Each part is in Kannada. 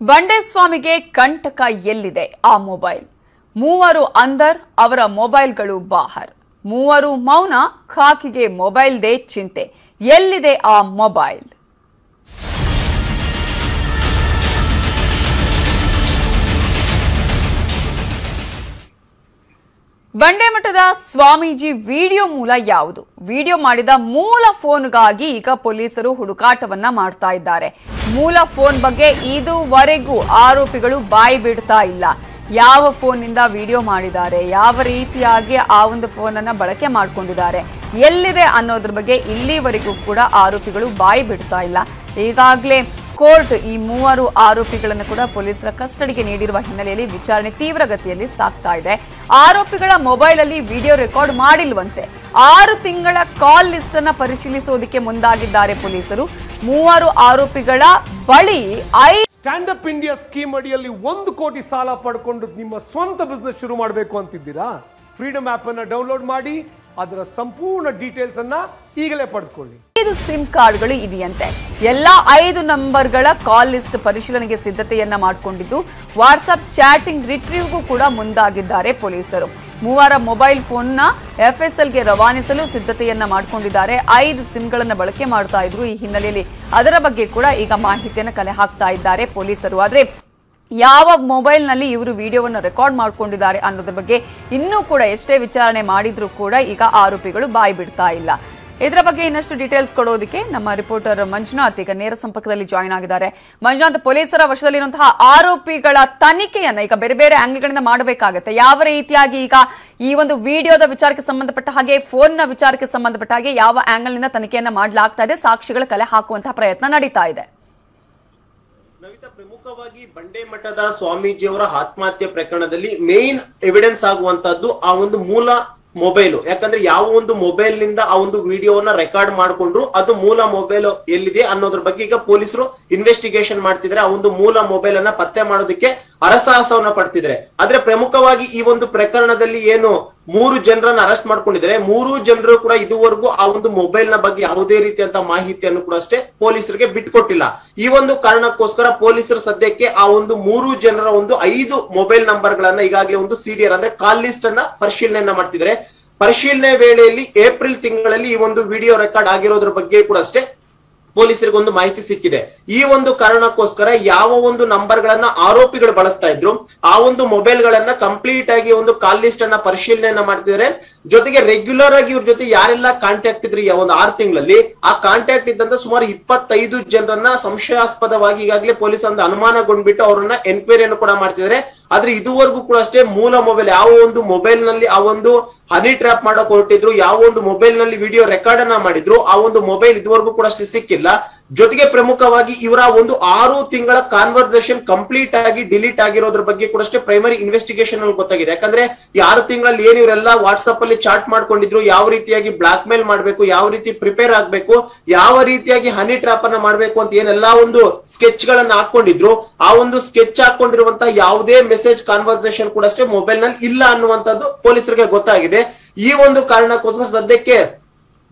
ಬಂಡೆಸ್ವಾಮಿಗೆ ಕಂಟಕ ಎಲ್ಲಿದೆ ಆ ಮೊಬೈಲ್? ಮೂವರು ಅಂದರ್, ಅವರ ಮೊಬೈಲ್ಗಳು ಬಾಹರ್. ಮೂವರು ಮೌನ, ಖಾಕಿಗೆ ಮೊಬೈಲ್ದೇ ಚಿಂತೆ. ಎಲ್ಲಿದೆ ಆ ಮೊಬೈಲ್? ಬಂಡೆಮಠದ ಸ್ವಾಮೀಜಿ ವಿಡಿಯೋ ಮೂಲ ಯಾವುದು? ವಿಡಿಯೋ ಮಾಡಿದ ಮೂಲ ಫೋನ್ಗಾಗಿ ಈಗ ಪೊಲೀಸರು ಹುಡುಕಾಟವನ್ನ ಮಾಡ್ತಾ ಇದ್ದಾರೆ. ಮೂಲ ಫೋನ್ ಬಗ್ಗೆ ಇದುವರೆಗೂ ಆರೋಪಿಗಳು ಬಾಯಿ ಬಿಡ್ತಾ ಇಲ್ಲ. ಯಾವ ಫೋನ್ನಿಂದ ವಿಡಿಯೋ ಮಾಡಿದ್ದಾರೆ, ಯಾವ ರೀತಿಯಾಗಿ ಆ ಒಂದು ಫೋನ್ ಅನ್ನ ಬಳಕೆ ಮಾಡಿಕೊಂಡಿದ್ದಾರೆ, ಎಲ್ಲಿದೆ ಅನ್ನೋದ್ರ ಬಗ್ಗೆ ಇಲ್ಲಿವರೆಗೂ ಕೂಡ ಆರೋಪಿಗಳು ಬಾಯಿ ಬಿಡ್ತಾ ಇಲ್ಲ. ಈಗಾಗಲೇ ಕೋರ್ಟ್ ಈ ಮೂವರು ಆರೋಪಿಗಳನ್ನು ಕೂಡ ಪೊಲೀಸರ ಕಸ್ಟಡಿಗೆ ನೀಡಿರುವ ಹಿನ್ನೆಲೆಯಲ್ಲಿ ವಿಚಾರಣೆ ತೀವ್ರಗತಿಯಲ್ಲಿ ಸಾಗ್ತಾ ಇದೆ. ಆರೋಪಿಗಳ ಮೊಬೈಲ್ ಅಲ್ಲಿ ವಿಡಿಯೋ ರೆಕಾರ್ಡ್ ಮಾಡಿಲ್ವಂತೆ. 6 ತಿಂಗಳ ಕಾಲ್ ಲಿಸ್ಟ್ ಅನ್ನ ಪರಿಶೀಲಿಸೋದಕ್ಕೆ ಮುಂದಾಗಿದ್ದಾರೆ ಪೊಲೀಸರು. ಮೂವರು ಆರೋಪಿಗಳ ಬಳಿ ಸ್ಟ್ಯಾಂಡ್ ಅಪ್ ಇಂಡಿಯಾ ಸ್ಕೀಮ್ ಅಡಿಯಲ್ಲಿ 1 ಕೋಟಿ ಸಾಲ ಪಡ್ಕೊಂಡು ನಿಮ್ಮ ಸ್ವಂತ ಬಿಸ್ನೆಸ್ ಶುರು ಮಾಡಬೇಕು ಅಂತಿದ್ದೀರಾ? ಫ್ರೀಡಮ್ ಆಪ್ ಅನ್ನು ಡೌನ್ಲೋಡ್ ಮಾಡಿ ಅದರ ಸಂಪೂರ್ಣ ಡೀಟೇಲ್ಸ್ ಅನ್ನ ಈಗಲೇ ಪಡೆದುಕೊಳ್ಳಿ. 5 ಸಿಮ್ ಕಾರ್ಡ್ಗಳು ಇದೆಯಂತೆ. ಎಲ್ಲಾ 5 ನಂಬರ್ಗಳ ಕಾಲ್ ಲಿಸ್ಟ್ ಪರಿಶೀಲನೆಗೆ ಸಿದ್ಧತೆಯನ್ನ ಮಾಡಿಕೊಂಡಿದ್ದು ವಾಟ್ಸ್ಆಪ್ ಚಾಟಿಂಗ್ ರಿಟ್ರೀವ್ಗೂ ಕೂಡ ಮುಂದಾಗಿದ್ದಾರೆ ಪೊಲೀಸರು. ಮೂವರ ಮೊಬೈಲ್ ಫೋನ್ನ ಎಫ್ಎಸ್ಎಲ್ಗೆ ರವಾನಿಸಲು ಸಿದ್ಧತೆಯನ್ನ ಮಾಡಿಕೊಂಡಿದ್ದಾರೆ. 5 ಸಿಮ್ಗಳನ್ನು ಬಳಕೆ ಮಾಡ್ತಾ ಇದ್ರು. ಈ ಹಿನ್ನೆಲೆಯಲ್ಲಿ ಅದರ ಬಗ್ಗೆ ಕೂಡ ಈಗ ಮಾಹಿತಿಯನ್ನು ಕಲೆ ಹಾಕ್ತಾ ಇದ್ದಾರೆ ಪೊಲೀಸರು. ಆದ್ರೆ ಯಾವ ಮೊಬೈಲ್ ನಲ್ಲಿ ಇವರು ವಿಡಿಯೋವನ್ನು ರೆಕಾರ್ಡ್ ಮಾಡ್ಕೊಂಡಿದ್ದಾರೆ ಅನ್ನೋದ್ರ ಬಗ್ಗೆ ಇನ್ನೂ ಕೂಡ ಎಷ್ಟೇ ವಿಚಾರಣೆ ಮಾಡಿದ್ರೂ ಕೂಡ ಈಗ ಆರೋಪಿಗಳು ಬಾಯಿ ಬಿಡ್ತಾ ಇಲ್ಲ. ಇದರ ಬಗ್ಗೆ ಇನ್ನಷ್ಟು ಡೀಟೇಲ್ಸ್ ಕೊಡೋದಕ್ಕೆ ನಮ್ಮ ರಿಪೋರ್ಟರ್ ಮಂಜುನಾಥ್ ಈಗ ನೇರ ಸಂಪರ್ಕದಲ್ಲಿ ಜಾಯಿನ್ ಆಗಿದ್ದಾರೆ. ಮಂಜುನಾಥ್, ಪೊಲೀಸರ ವಶದಲ್ಲಿರುವಂತಹ ಆರೋಪಿಗಳ ತನಿಖೆಯನ್ನ ಈಗ ಬೇರೆ ಬೇರೆ ಆಂಗಲ್ಗಳಿಂದ ಮಾಡಬೇಕಾಗುತ್ತೆ. ಯಾವ ರೀತಿಯಾಗಿ ಈಗ ಈ ಒಂದು ವಿಡಿಯೋದ ವಿಚಾರಕ್ಕೆ ಸಂಬಂಧಪಟ್ಟ ಹಾಗೆ ಫೋನ್ನ ವಿಚಾರಕ್ಕೆ ಸಂಬಂಧಪಟ್ಟ ಹಾಗೆ ಯಾವ ಆಂಗಲ್ ನಿಂದ ತನಿಖೆಯನ್ನ ಮಾಡಲಾಗ್ತಾ ಇದೆ, ಸಾಕ್ಷಿಗಳ ಕಲೆ ಹಾಕುವಂತಹ ಪ್ರಯತ್ನ ನಡೀತಾ ಇದೆ? ನವಿತಾ, ಪ್ರಮುಖವಾಗಿ ಬಂಡೆಮಠದ ಸ್ವಾಮೀಜಿಯವರ ಆತ್ಮಹತ್ಯೆ ಪ್ರಕರಣದಲ್ಲಿ ಮೇನ್ ಎವಿಡೆನ್ಸ್ ಆಗುವಂತದ್ದು ಆ ಒಂದು ಮೂಲ ಮೊಬೈಲ್. ಯಾಕಂದ್ರೆ ಯಾವ ಒಂದು ಮೊಬೈಲ್ ನಿಂದ ಆ ಒಂದು ವಿಡಿಯೋವನ್ನ ರೆಕಾರ್ಡ್ ಮಾಡ್ಕೊಂಡ್ರು ಅದು ಮೂಲ ಮೊಬೈಲ್ ಎಲ್ಲಿದೆ ಅನ್ನೋದ್ರ ಬಗ್ಗೆ ಈಗ ಪೊಲೀಸರು ಇನ್ವೆಸ್ಟಿಗೇಷನ್ ಮಾಡ್ತಿದ್ರೆ. ಆ ಒಂದು ಮೂಲ ಮೊಬೈಲ್ ಅನ್ನ ಪತ್ತೆ ಮಾಡೋದಕ್ಕೆ ಹರಸಾಹಸವನ್ನ ಪಡ್ತಿದ್ರೆ. ಆದ್ರೆ ಪ್ರಮುಖವಾಗಿ ಈ ಒಂದು ಪ್ರಕರಣದಲ್ಲಿ ಏನು 3 ಜನರನ್ನ ಅರೆಸ್ಟ್ ಮಾಡ್ಕೊಂಡಿದ್ದಾರೆ. 3 ಜನರು ಕೂಡ ಇದುವರೆಗೂ ಆ ಒಂದು ಮೊಬೈಲ್ ನ ಬಗ್ಗೆ ಯಾವುದೇ ರೀತಿಯಂತ ಮಾಹಿತಿಯನ್ನು ಕೂಡ ಅಷ್ಟೇ ಪೊಲೀಸರಿಗೆ ಬಿಟ್ಕೊಟ್ಟಿಲ್ಲ. ಈ ಒಂದು ಕಾರಣಕ್ಕೋಸ್ಕರ ಪೊಲೀಸರು ಸದ್ಯಕ್ಕೆ ಆ ಒಂದು 3 ಜನರ ಒಂದು 5 ಮೊಬೈಲ್ ನಂಬರ್ ಗಳನ್ನ ಈಗಾಗಲೇ ಒಂದು ಸಿಡಿಆರ್ ಅಂದ್ರೆ ಕಾಲ್ ಲಿಸ್ಟ್ ಅನ್ನ ಪರಿಶೀಲನೆಯನ್ನ ಮಾಡ್ತಿದ್ದಾರೆ. ಪರಿಶೀಲನೆ ವೇಳೆಯಲ್ಲಿ ಏಪ್ರಿಲ್ ತಿಂಗಳಲ್ಲಿ ಈ ಒಂದು ವಿಡಿಯೋ ರೆಕಾರ್ಡ್ ಆಗಿರೋದ್ರ ಬಗ್ಗೆ ಕೂಡ ಅಷ್ಟೇ ಪೊಲೀಸರಿಗೆ ಒಂದು ಮಾಹಿತಿ ಸಿಕ್ಕಿದೆ. ಈ ಒಂದು ಕಾರಣಕ್ಕೋಸ್ಕರ ಯಾವ ಒಂದು ನಂಬರ್ ಗಳನ್ನ ಆರೋಪಿಗಳು ಬಳಸ್ತಾ ಇದ್ರು ಆ ಒಂದು ಮೊಬೈಲ್ ಗಳನ್ನ ಕಂಪ್ಲೀಟ್ ಆಗಿ ಒಂದು ಕಾಲ್ ಲಿಸ್ಟ್ ಅನ್ನ ಪರಿಶೀಲನೆಯನ್ನ ಮಾಡ್ತಿದ್ದಾರೆ. ಜೊತೆಗೆ ರೆಗ್ಯುಲರ್ ಆಗಿ ಇವ್ರ ಜೊತೆ ಯಾರೆಲ್ಲ ಕಾಂಟ್ಯಾಕ್ಟ್ ಇದ್ರಿ ಒಂದು 6 ತಿಂಗಳಲ್ಲಿ ಆ ಕಾಂಟ್ಯಾಕ್ಟ್ ಇದ್ದಂತ ಸುಮಾರು 25 ಜನರನ್ನ ಸಂಶಯಾಸ್ಪದವಾಗಿ ಈಗಾಗಲೇ ಪೊಲೀಸ್ ಒಂದು ಅನುಮಾನಗೊಂಡ್ಬಿಟ್ಟು ಅವರನ್ನ ಎನ್ಕ್ವೈರಿಯನ್ನು ಕೂಡ ಮಾಡ್ತಿದ್ದಾರೆ. ಆದ್ರೆ ಇದುವರೆಗೂ ಕೂಡ ಅಷ್ಟೇ ಮೂಲ ಮೊಬೈಲ್ ಯಾವ ಒಂದು ಮೊಬೈಲ್ ನಲ್ಲಿ ಆ ಒಂದು ಹನಿ ಟ್ರ್ಯಾಪ್ ಮಾಡಕ್ ಹೊರಟಿದ್ರು, ಯಾವ ಒಂದು ಮೊಬೈಲ್ ನಲ್ಲಿ ವಿಡಿಯೋ ರೆಕಾರ್ಡ್ ಅನ್ನ ಮಾಡಿದ್ರು ಆ ಒಂದು ಮೊಬೈಲ್ ಇದುವರೆಗೂ ಕೂಡ ಅಷ್ಟೇ ಸಿಕ್ಕಿಲ್ಲ. ಜೊತೆಗೆ ಪ್ರಮುಖವಾಗಿ ಇವರ ಒಂದು 6 ತಿಂಗಳ ಕಾನ್ವರ್ಸೇಷನ್ ಕಂಪ್ಲೀಟ್ ಆಗಿ ಡಿಲೀಟ್ ಆಗಿರೋದ್ರ ಬಗ್ಗೆ ಕೂಡ ಅಷ್ಟೇ ಪ್ರೈಮರಿ ಇನ್ವೆಸ್ಟಿಗೇಷನ್ ಅಲ್ಲಿ ಗೊತ್ತಾಗಿದೆ. ಯಾಕಂದ್ರೆ ಈ 6 ತಿಂಗಳಲ್ಲಿ ಏನ್ ಇವರೆಲ್ಲ ವಾಟ್ಸ್ಆಪ್ ಅಲ್ಲಿ ಚಾಟ್ ಮಾಡ್ಕೊಂಡಿದ್ರು, ಯಾವ ರೀತಿಯಾಗಿ ಬ್ಲಾಕ್ ಮೇಲ್ ಮಾಡ್ಬೇಕು, ಯಾವ ರೀತಿ ಪ್ರಿಪೇರ್ ಆಗ್ಬೇಕು, ಯಾವ ರೀತಿಯಾಗಿ ಹನಿ ಟ್ರ್ಯಾಪ್ ಅನ್ನ ಮಾಡ್ಬೇಕು ಅಂತ ಏನೆಲ್ಲಾ ಒಂದು ಸ್ಕೆಚ್ ಗಳನ್ನ ಹಾಕೊಂಡಿದ್ರು ಆ ಒಂದು ಸ್ಕೆಚ್ ಹಾಕೊಂಡಿರುವಂತಹ ಯಾವುದೇ ಮೆಸೇಜ್ ಕಾನ್ವರ್ಸೇಷನ್ ಕೂಡ ಅಷ್ಟೇ ಮೊಬೈಲ್ ನಲ್ಲಿ ಇಲ್ಲ ಅನ್ನುವಂಥದ್ದು ಪೊಲೀಸರಿಗೆ ಗೊತ್ತಾಗಿದೆ. ಈ ಒಂದು ಕಾರಣಕ್ಕೋಸ್ಕರ ಸದ್ಯಕ್ಕೆ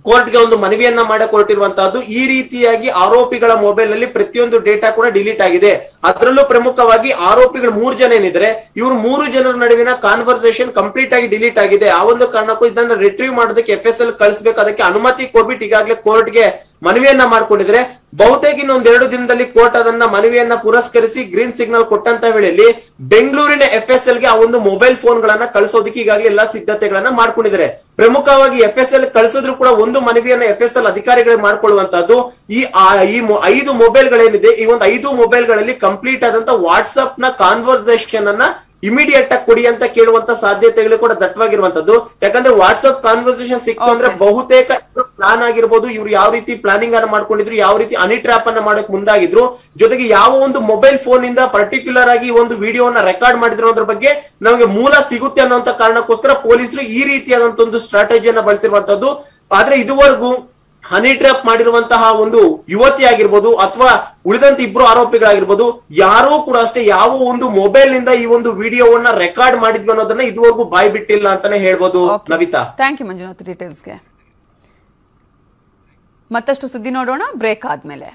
ಕೋರ್ಟ್ಗೆ ಒಂದು ಮನವಿಯನ್ನ ಮಾಡಕ್ ಹೊರಟಿರುವಂತಹದ್ದು. ಈ ರೀತಿಯಾಗಿ ಆರೋಪಿಗಳ ಮೊಬೈಲ್ ನಲ್ಲಿ ಪ್ರತಿಯೊಂದು ಡೇಟಾ ಕೂಡ ಡಿಲೀಟ್ ಆಗಿದೆ. ಅದರಲ್ಲೂ ಪ್ರಮುಖವಾಗಿ ಆರೋಪಿಗಳು 3 ಜನ ಏನಿದ್ರೆ ಇವರು 3 ಜನರ ನಡುವಿನ ಕಾನ್ವರ್ಸೇಷನ್ ಕಂಪ್ಲೀಟ್ ಆಗಿ ಡಿಲೀಟ್ ಆಗಿದೆ. ಆ ಒಂದು ಕಾರಣಕ್ಕೂ ಇದನ್ನ ರಿಟ್ರೀವ್ ಮಾಡೋದಕ್ಕೆ FSL ಕಳಿಸ್ಬೇಕು, ಅದಕ್ಕೆ ಅನುಮತಿ ಕೊಡ್ಬಿಟ್ಟು ಈಗಾಗಲೇ ಕೋರ್ಟ್ಗೆ ಮನವಿಯನ್ನ ಮಾಡ್ಕೊಂಡಿದ್ರೆ. ಬಹುತೇಕ ಇನ್ನೊಂದ್ 2 ದಿನದಲ್ಲಿ ಕೋರ್ಟ್ ಅದನ್ನ ಮನವಿಯನ್ನ ಪುರಸ್ಕರಿಸಿ ಗ್ರೀನ್ ಸಿಗ್ನಲ್ ಕೊಟ್ಟಂತ ವೇಳೆಯಲ್ಲಿ ಬೆಂಗಳೂರಿನ FSL ಗೆ ಆ ಒಂದು ಮೊಬೈಲ್ ಫೋನ್ ಗಳನ್ನ ಕಳಿಸೋದಕ್ಕೆ ಈಗಾಗಲೇ ಎಲ್ಲಾ ಸಿದ್ಧತೆಗಳನ್ನ ಮಾಡ್ಕೊಂಡಿದ್ದಾರೆ. ಪ್ರಮುಖವಾಗಿ FSL ಕಳಿಸಿದ್ರು ಕೂಡ ಒಂದು ಮನವಿಯನ್ನ FSL ಅಧಿಕಾರಿಗಳಿಗೆ ಮಾಡ್ಕೊಳ್ಳುವಂತದ್ದು. ಈ 5 ಮೊಬೈಲ್ ಗಳೇನಿದೆ ಈ ಒಂದು 5 ಮೊಬೈಲ್ ಗಳಲ್ಲಿ ಕಂಪ್ಲೀಟ್ ಆದಂತ ವಾಟ್ಸ್ಆಪ್ ನ ಕಾನ್ವರ್ಸೇಷನ್ ಅನ್ನ ಇಮಿಡಿಯೇಟ್ ಆಗಿ ಕೊಡಿ ಅಂತ ಕೇಳುವಂತ ಸಾಧ್ಯತೆಗಳು ಕೂಡ ದಟ್ಟವಾಗಿರುವಂತದ್ದು. ಯಾಕಂದ್ರೆ ವಾಟ್ಸ್ಆಪ್ ಕಾನ್ವರ್ಸೇಷನ್ ಸಿಕ್ತು ಅಂದ್ರೆ ಬಹುತೇಕ ಪ್ಲಾನ್ ಆಗಿರ್ಬೋದು, ಇವ್ರು ಯಾವ ರೀತಿ ಪ್ಲಾನಿಂಗ್ ಅನ್ನ ಮಾಡ್ಕೊಂಡಿದ್ರು, ಯಾವ ರೀತಿ ಹನಿ ಟ್ರ್ಯಾಪ್ ಅನ್ನ ಮಾಡಕ್ ಮುಂದಾಗಿದ್ರು, ಜೊತೆಗೆ ಯಾವ ಒಂದು ಮೊಬೈಲ್ ಫೋನ್ ಇಂದ ಪರ್ಟಿಕ್ಯುಲರ್ ಆಗಿ ಒಂದು ವಿಡಿಯೋನ ರೆಕಾರ್ಡ್ ಮಾಡಿದ್ರು ಅನ್ನೋದ್ರ ಬಗ್ಗೆ ನಮಗೆ ಮೂಲ ಸಿಗುತ್ತೆ ಅನ್ನೋಂತ ಕಾರಣಕ್ಕೋಸ್ಕರ ಪೊಲೀಸರು ಈ ರೀತಿಯಾದಂತ ಒಂದು ಸ್ಟ್ರಾಟಜಿಯನ್ನ ಬಳಸಿರುವಂತದ್ದು. ಆದ್ರೆ ಇದುವರೆಗೂ ಹನಿ ಟ್ರ್ಯಾಪ್ ಮಾಡಿರುವಂತಹ ಒಂದು ಯುವತಿ ಆಗಿರ್ಬೋದು ಅಥವಾ ಉಳಿದಂತ 2 ಆರೋಪಿಗಳಾಗಿರ್ಬೋದು ಯಾರೂ ಕೂಡ ಅಷ್ಟೇ ಯಾವ ಒಂದು ಮೊಬೈಲ್ ನಿಂದ ಈ ಒಂದು ವಿಡಿಯೋವನ್ನ ರೆಕಾರ್ಡ್ ಮಾಡಿದ್ವಿ ಅನ್ನೋದನ್ನ ಇದುವರೆಗೂ ಬಾಯಿ ಬಿಟ್ಟಿಲ್ಲ ಅಂತಾನೆ ಹೇಳ್ಬೋದು. ನವಿತಾ, ಥ್ಯಾಂಕ್ ಯು ಮಂಜುನಾಥ್ ಡೀಟೇಲ್ಸ್ಗೆ. ಮತ್ತಷ್ಟು ಸುದ್ದಿ ನೋಡೋಣ ಬ್ರೇಕ್ ಆದ್ಮೇಲೆ.